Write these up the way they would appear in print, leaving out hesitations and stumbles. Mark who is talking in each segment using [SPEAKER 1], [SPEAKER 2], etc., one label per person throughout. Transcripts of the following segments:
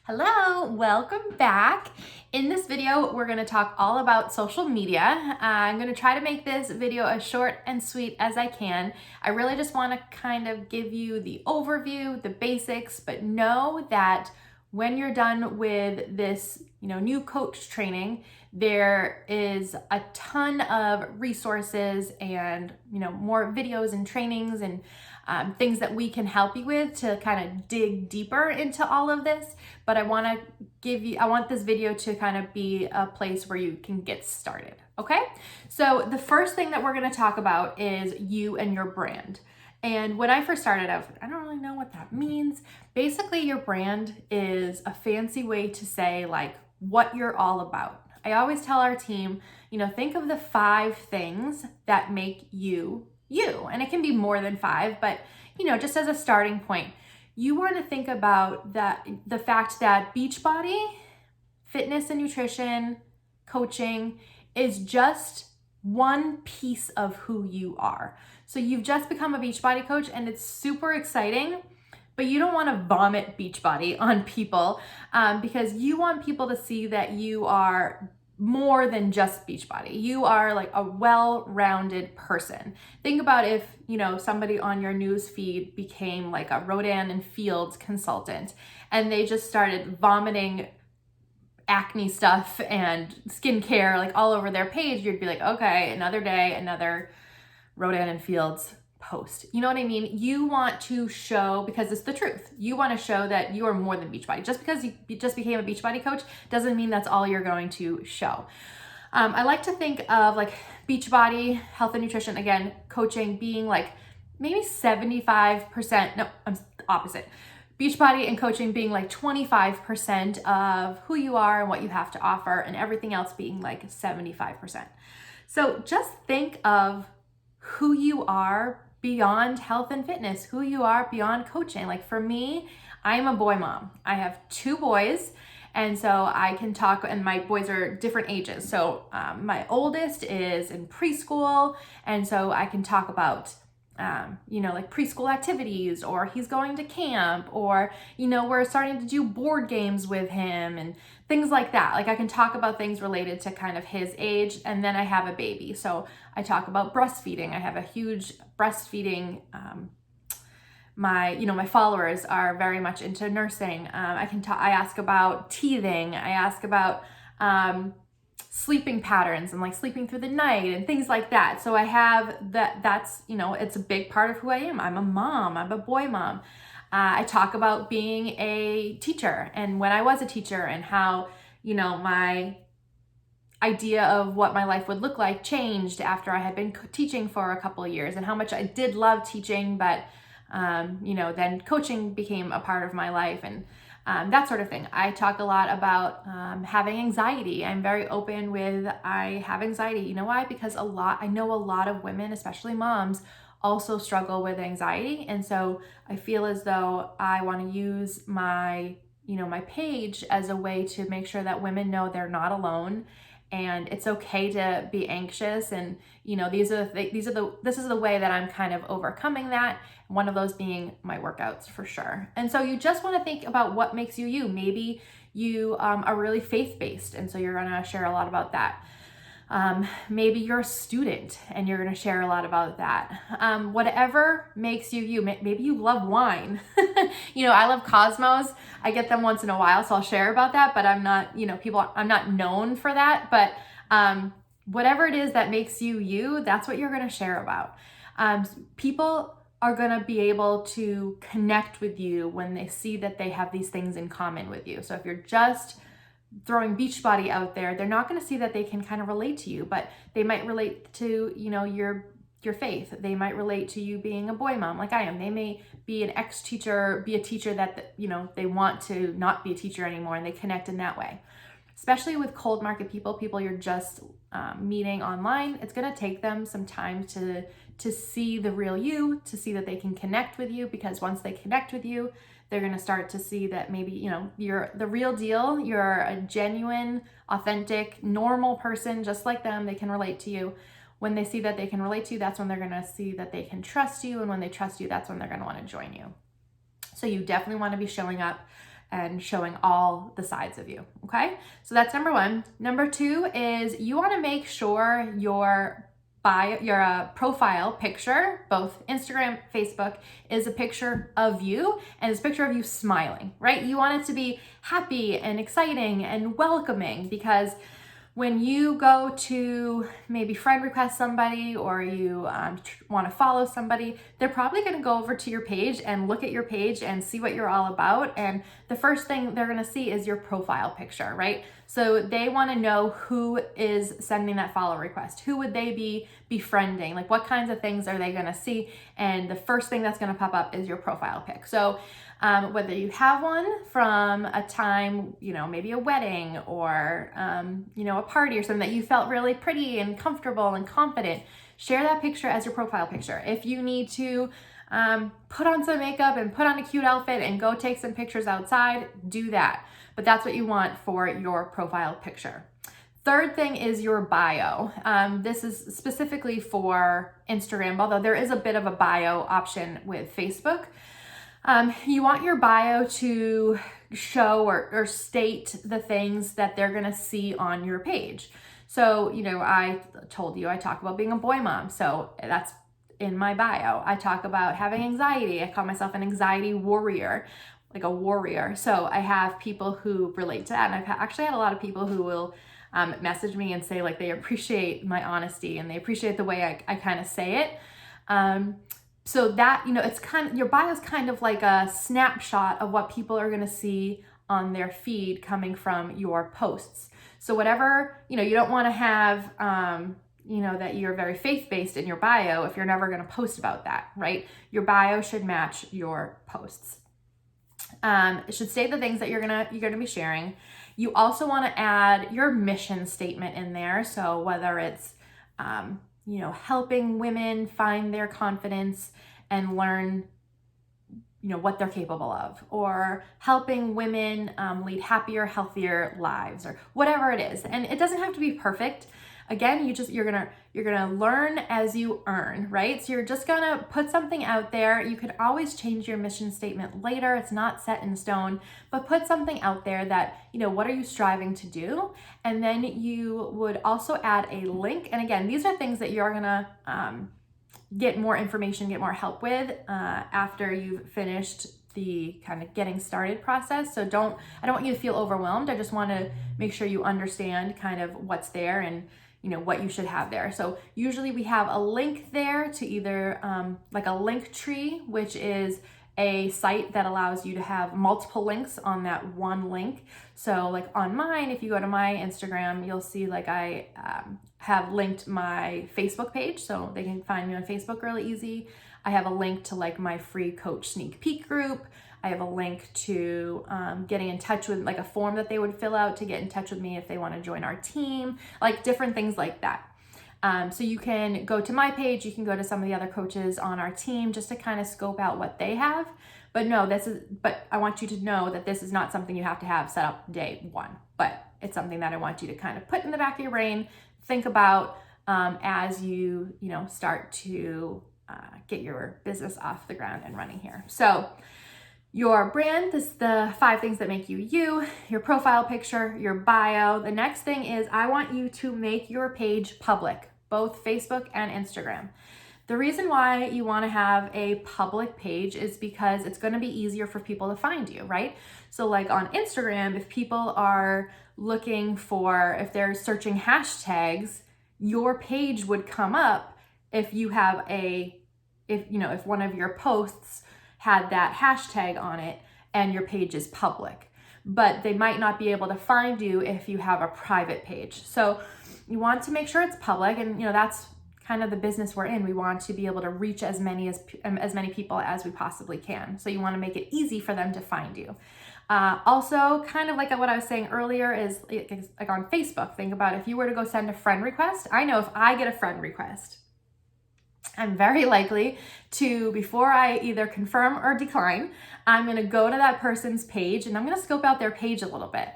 [SPEAKER 1] Hello, welcome back. In this video, we're going to talk all about social media. I'm going to try to make this video as short and sweet as I can. I really just want to kind of give you the overview, the basics, but know that when you're done with this, new coach training, there is a ton of resources and, more videos and trainings and things that we can help you with to kind of dig deeper into all of this. But I want this video to kind of be a place where you can get started. Okay. So the first thing that we're going to talk about is you and your brand. And when I first started, I don't really know what that means. Basically, your brand is a fancy way to say like what you're all about. I always tell our team, think of the 5 things that make you you. And it can be more than 5, but just as a starting point, you want to think about the fact that Beachbody, fitness and nutrition, coaching is just one piece of who you are. So you've just become a Beachbody coach and it's super exciting, but you don't want to vomit Beachbody on people because you want people to see that you are more than just Beachbody. You are like a well-rounded person. Think about if, somebody on your news feed became like a Rodan and Fields consultant and they just started vomiting acne stuff and skincare like all over their page. You'd be like, okay, another day, another Rodan and Fields post. You know what I mean? You want to show, because it's the truth, you want to show that you are more than Beachbody. Just because you just became a Beachbody coach doesn't mean that's all you're going to show. I like to think of like Beachbody, health and nutrition, again, coaching being like maybe 75%, no, I'm opposite. Beachbody and coaching being like 25% of who you are and what you have to offer, and everything else being like 75%. So just think of who you are beyond health and fitness, who you are beyond coaching. Like for me, I am a boy mom. I have 2 boys. And so I can talk, and my boys are different ages. So my oldest is in preschool. And so I can talk about, like preschool activities, or he's going to camp, or, we're starting to do board games with him and things like that. Like I can talk about things related to kind of his age. And then I have a baby. So I talk about breastfeeding. I have a huge breastfeeding, my followers are very much into nursing. I ask about teething. I ask about, sleeping patterns and like sleeping through the night and things like that. So I have that's, it's a big part of who I am. I'm a mom, I'm a boy mom. I talk about being a teacher and when I was a teacher and how, my idea of what my life would look like changed after I had been teaching for a couple of years, and how much I did love teaching, but then coaching became a part of my life and that sort of thing. I talk a lot about having anxiety. I'm very open with I have anxiety. You know why? Because I know a lot of women, especially moms, also struggle with anxiety. And so I feel as though I want to use my page as a way to make sure that women know they're not alone. And it's okay to be anxious, and this is the way that I'm kind of overcoming that. One of those being my workouts for sure. And so you just want to think about what makes you you. Maybe you are really faith-based, and so you're going to share a lot about that. Maybe you're a student and you're going to share a lot about that. Whatever makes you you. Maybe you love wine. I love Cosmos. I get them once in a while, so I'll share about that, but I'm not, I'm not known for that, but whatever it is that makes you you, that's what you're going to share about. People are going to be able to connect with you when they see that they have these things in common with you. So if you're just throwing Beachbody out there, they're not going to see that they can kind of relate to you, but they might relate to, your faith. They might relate to you being a boy mom like I am. They may be an ex-teacher, be a teacher that, they want to not be a teacher anymore, and they connect in that way. Especially with cold market people you're just meeting online, it's going to take them some time to see the real you, to see that they can connect with you, because once they connect with you, they're going to start to see that maybe, you're the real deal. You're a genuine, authentic, normal person, just like them. They can relate to you. When they see that they can relate to you, that's when they're going to see that they can trust you. And when they trust you, that's when they're going to want to join you. So you definitely want to be showing up and showing all the sides of you, okay? So that's number one. Number two is you wanna make sure your profile picture, both Instagram, Facebook, is a picture of you and it's a picture of you smiling, right? You want it to be happy and exciting and welcoming, because when you go to maybe friend request somebody or you want to follow somebody, they're probably going to go over to your page and look at your page and see what you're all about. And the first thing they're going to see is your profile picture, right? So they want to know who is sending that follow request. Who would they be befriending? Like, what kinds of things are they going to see? And the first thing that's going to pop up is your profile pic. So whether you have one from a time, maybe a wedding or, a party or something that you felt really pretty and comfortable and confident, share that picture as your profile picture. If you need to put on some makeup and put on a cute outfit and go take some pictures outside, do that. But that's what you want for your profile picture. Third thing is your bio. This is specifically for Instagram, although there is a bit of a bio option with Facebook. You want your bio to show or state the things that they're gonna see on your page. So, I told you I talk about being a boy mom, so that's in my bio. I talk about having anxiety. I call myself an anxiety warrior, like a warrior. So I have people who relate to that, and I've actually had a lot of people who will message me and say like they appreciate my honesty and they appreciate the way I kind of say it. So that, it's your bio is kind of like a snapshot of what people are going to see on their feed coming from your posts. So whatever, you don't want to have, that you're very faith-based in your bio if you're never going to post about that, right? Your bio should match your posts. It should state the things that you're gonna be sharing. You also want to add your mission statement in there. So whether it's helping women find their confidence and learn, what they're capable of, or helping women lead happier, healthier lives, or whatever it is. And it doesn't have to be perfect. Again, you're gonna learn as you earn, right? So you're just gonna put something out there. You could always change your mission statement later. It's not set in stone, but put something out there that, what are you striving to do? And then you would also add a link. And again, these are things that you're gonna get more information, get more help with after you've finished the kind of getting started process. So I don't want you to feel overwhelmed. I just want to make sure you understand kind of what's there and what you should have there. So usually we have a link there to either like a Linktree, which is a site that allows you to have multiple links on that one link. So like on mine, if you go to my Instagram, you'll see like I have linked my Facebook page, so they can find me on Facebook really easy. I have a link to like my free coach sneak peek group. I have a link to getting in touch with like a form that they would fill out to get in touch with me if they want to join our team, like different things like that. So you can go to my page, you can go to some of the other coaches on our team just to kind of scope out what they have. But I want you to know that this is not something you have to have set up day one, but it's something that I want you to kind of put in the back of your brain, think about as you start to get your business off the ground and running here. So your brand, this is the 5 things that make you you, your profile picture, your bio. The next thing is I want you to make your page public, both Facebook and Instagram. The reason why you want to have a public page is because it's going to be easier for people to find you, right? So like on Instagram, if people are looking for, if they're searching hashtags, your page would come up if you have if one of your posts had that hashtag on it and your page is public, but they might not be able to find you if you have a private page. So you want to make sure it's public, and that's kind of the business we're in. We want to be able to reach as many people as we possibly can. So you want to make it easy for them to find you. Also, kind of like what I was saying earlier is like on Facebook, think about if you were to go send a friend request. I know if I get a friend request, I'm very likely to, before I either confirm or decline, I'm going to go to that person's page and I'm going to scope out their page a little bit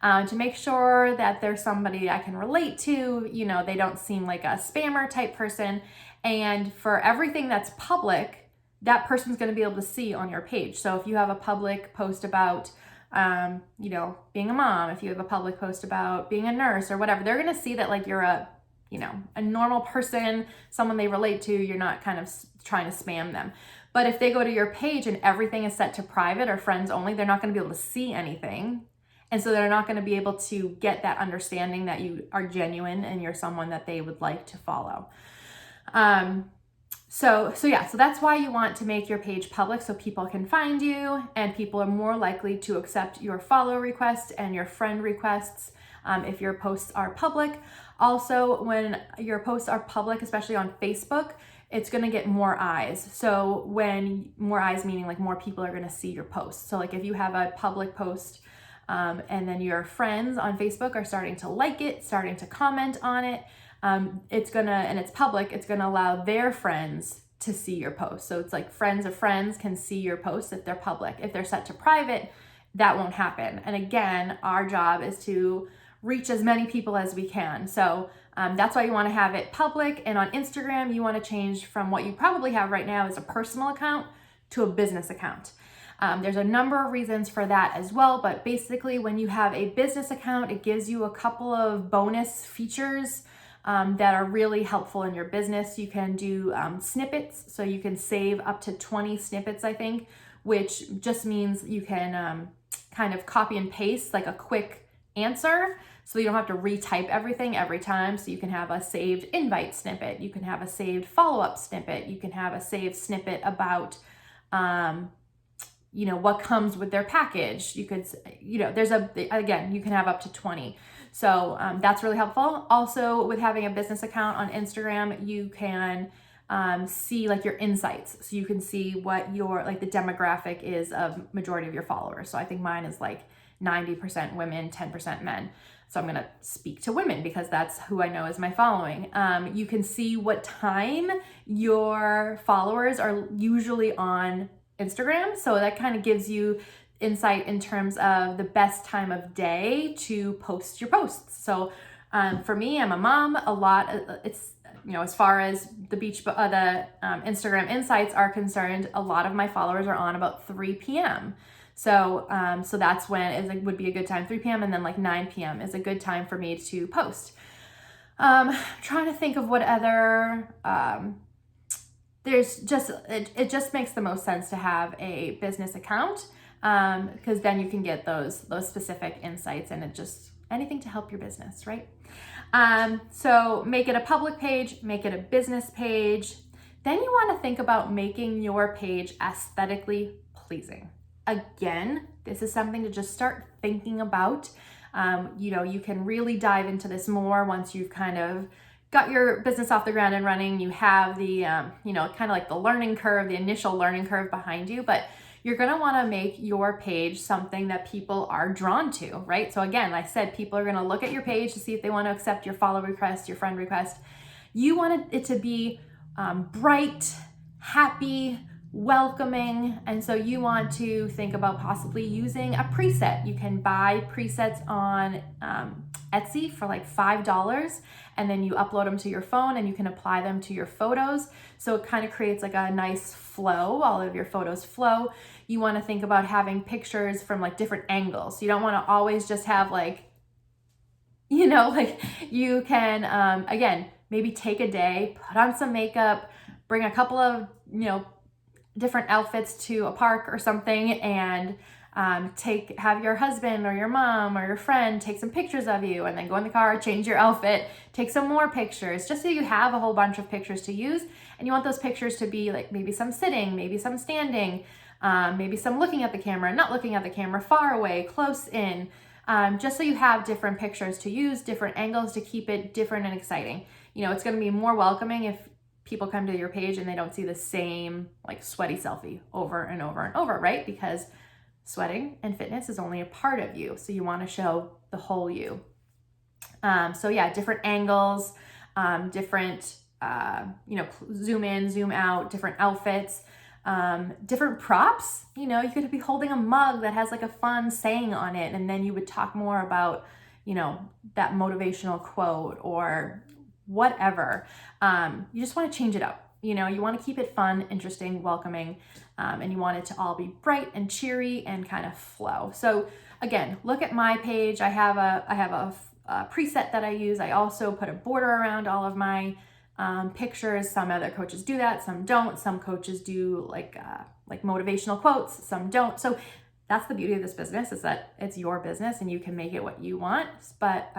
[SPEAKER 1] to make sure that there's somebody I can relate to, they don't seem like a spammer type person. And for everything that's public, that person's going to be able to see on your page. So if you have a public post about you know, being a mom, if you have a public post about being a nurse or whatever, they're going to see that like you're a, you know, a normal person, someone they relate to. You're not kind of trying to spam them. But if they go to your page and everything is set to private or friends only, they're not going to be able to see anything. And so they're not going to be able to get that understanding that you are genuine and you're someone that they would like to follow. So that's why you want to make your page public, so people can find you and people are more likely to accept your follow requests and your friend requests if your posts are public. Also, when your posts are public, especially on Facebook, it's going to get more eyes. So when more eyes, meaning like more people are going to see your posts. So like if you have a public post and then your friends on Facebook are starting to like it, starting to comment on it, it's gonna, and it's public, it's gonna allow their friends to see your post. So it's like friends of friends can see your posts if they're public. If they're set to private, that won't happen. And again, our job is to reach as many people as we can. So that's why you want to have it public. And on Instagram, you want to change from what you probably have right now as a personal account to a business account. There's a number of reasons for that as well, but basically when you have a business account, it gives you a couple of bonus features that are really helpful in your business. You can do snippets, so you can save up to 20 snippets, I think, which just means you can kind of copy and paste like a quick answer, so you don't have to retype everything every time. So you can have a saved invite snippet, you can have a saved follow-up snippet, you can have a saved snippet about you know, what comes with their package. You could, you know, again, you can have up to 20. So that's really helpful. Also, with having a business account on Instagram, you can see like your insights. So you can see what your, like the demographic is of majority of your followers. So I think mine is like 90% women, 10% men. So I'm going to speak to women because that's who I know is my following. You can see what time your followers are usually on Instagram. So that kind of gives you insight in terms of the best time of day to post your posts. So for me, I'm a mom. A lot, it's, you know, as far as the Instagram insights are concerned, a lot of my followers are on about 3 p.m. So that's when it would be a good time, 3 p.m. and then like 9 p.m. is a good time for me to post. Trying to think of what other, there's just, it just makes the most sense to have a business account because then you can get those specific insights and it just, anything to help your business, right? So make it a public page, make it a business page. Then you want to think about making your page aesthetically pleasing. Again, this is something to just start thinking about. You know, you can really dive into this more once you've kind of got your business off the ground and running. You have the, you know, kind of like the learning curve, the initial learning curve behind you, but you're going to want to make your page something that people are drawn to, right? So again, like I said, people are going to look at your page to see if they want to accept your follow request, your friend request. You want it to be bright, happy, welcoming. And so you want to think about possibly using a preset. You can buy presets on Etsy for like $5, and then you upload them to your phone and you can apply them to your photos. So it kind of creates like a nice flow. All of your photos flow. You want to think about having pictures from like different angles. You don't want to always just have like, you know, like you can, again, maybe take a day, put on some makeup, bring a couple of, you know, different outfits to a park or something, and have your husband or your mom or your friend take some pictures of you, and then go in the car, change your outfit, take some more pictures, just so you have a whole bunch of pictures to use. And you want those pictures to be like maybe some sitting, maybe some standing, maybe some looking at the camera, not looking at the camera, far away, close in, just so you have different pictures to use, different angles to keep it different and exciting. You know, it's going to be more welcoming if people come to your page and they don't see the same like sweaty selfie over and over and over, right? Because sweating and fitness is only a part of you. So you want to show the whole you. So yeah, different angles, different, you know, zoom in, zoom out, different outfits, different props. You know, you could be holding a mug that has like a fun saying on it, and then you would talk more about, you know, that motivational quote or whatever. You just want to change it up. You know, you want to keep it fun, interesting, welcoming, and you want it to all be bright and cheery and kind of flow. So again, look at my page. I have a preset that I use. I also put a border around all of my pictures. Some other coaches do that, some don't. Some coaches do like motivational quotes, some don't. So that's the beauty of this business, is that it's your business and you can make it what you want. But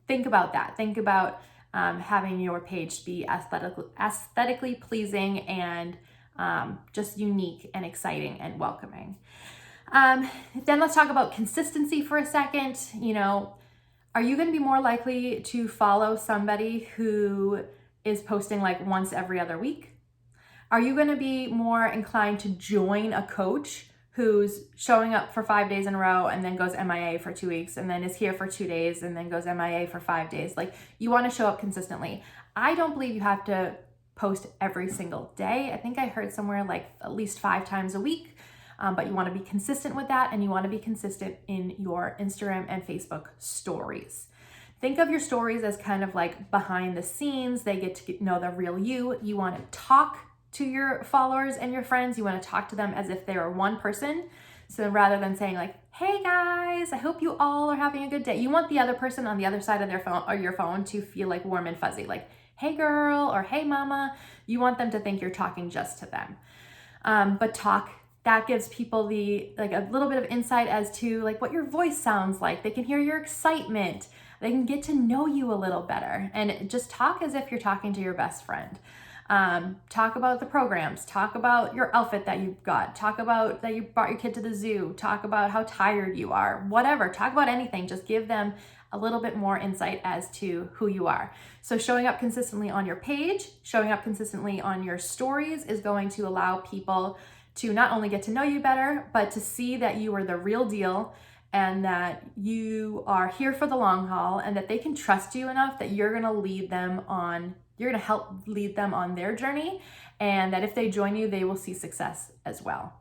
[SPEAKER 1] think about that. Think about having your page be aesthetically pleasing and just unique and exciting and welcoming. Then let's talk about consistency for a second. You know, are you going to be more likely to follow somebody who is posting like once every other week? Are you going to be more inclined to join a coach who's showing up for 5 days in a row and then goes MIA for 2 weeks and then is here for 2 days and then goes MIA for 5 days? Like, you want to show up consistently. I don't believe you have to post every single day. I think I heard somewhere like at least 5 times a week. But you want to be consistent with that, and you want to be consistent in your Instagram and Facebook stories. Think of your stories as kind of like behind the scenes. They get to know the real you. You want to talk to your followers and your friends. You want to talk to them as if they were one person. So rather than saying like, hey guys, I hope you all are having a good day, you want the other person on the other side of their phone or your phone to feel like warm and fuzzy, like, hey girl or hey mama. You want them to think you're talking just to them. That gives people a little bit of insight as to like what your voice sounds like. They can hear your excitement. They can get to know you a little better, and just talk as if you're talking to your best friend. Talk about the programs, talk about your outfit that you've got, talk about that you brought your kid to the zoo, talk about how tired you are, whatever, talk about anything. Just give them a little bit more insight as to who you are. So showing up consistently on your page, showing up consistently on your stories is going to allow people to not only get to know you better, but to see that you are the real deal and that you are here for the long haul, and that they can trust you enough that you're gonna help lead them on their journey, and that if they join you, they will see success as well.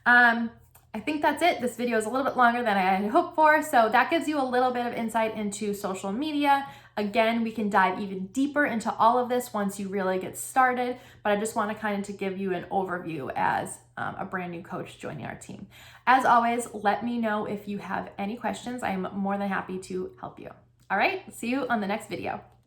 [SPEAKER 1] I think that's it. This video is a little bit longer than I had hoped for, so that gives you a little bit of insight into social media. Again, we can dive even deeper into all of this once you really get started, but I just want to kind of to give you an overview as a brand new coach joining our team. As always, let me know if you have any questions. I'm more than happy to help you. All right, see you on the next video.